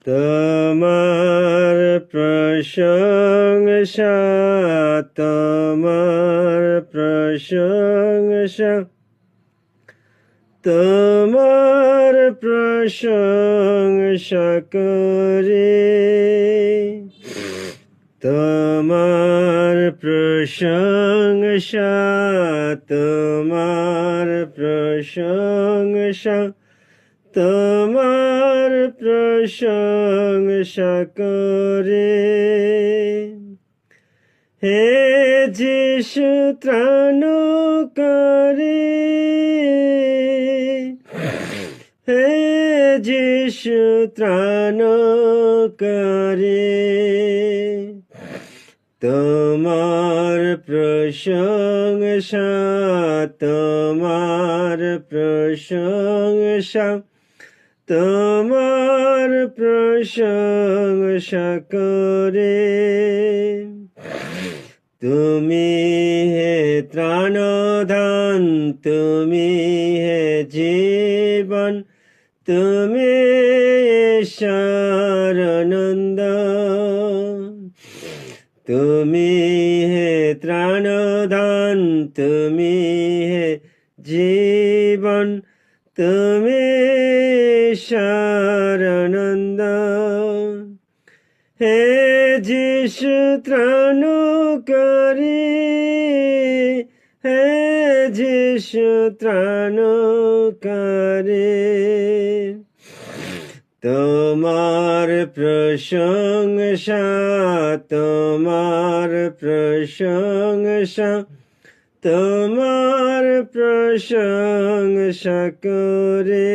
তোমার প্রশংসা, তোমার প্রশংসা, তোমার প্রশংসা করি, তোমার প্রশংসা, তোমার প্রশংসা, তোমার প্রশংসা করি। হে যিশু ত্রাণকারী, হে যিশু ত্রাণকারী, তোমার প্রশংসা, তোমার প্রশংসা, তোমার প্রশংসা করে। তুমি হে ত্রাণদান, তুমি হে জীবন, তুমি ঈশ্বরানন্দ, তুমি হে ত্রাণদান, তুমি হে জীবন, তুমি ঈশ্বরানন্দ। হে যিশু ত্রাণকারী, হে যিশু ত্রাণকারী, তোমার প্রশংসা, তোমার প্রশংসা, তোমার প্রশংসা করে।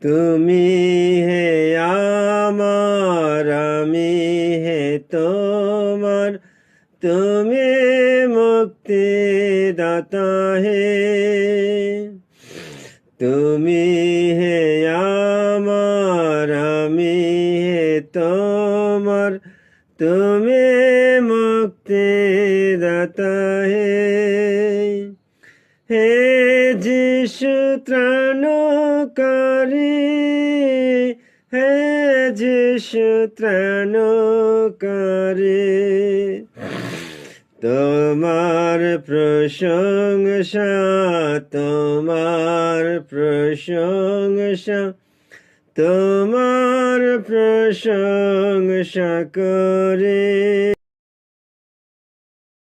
তুমি হে আমার, আমি হে তোমার, তুমি মুক্তিদাতা হে। তুমি হে আমার, আমি হে তোমার, তুমি মুক্তিদাতা হে। হে যিশু ত্রাণকারী, হে যিশু ত্রাণকারী, তোমার প্রশংসা, তোমার প্রশংসা, তোমার প্রশংসা করে।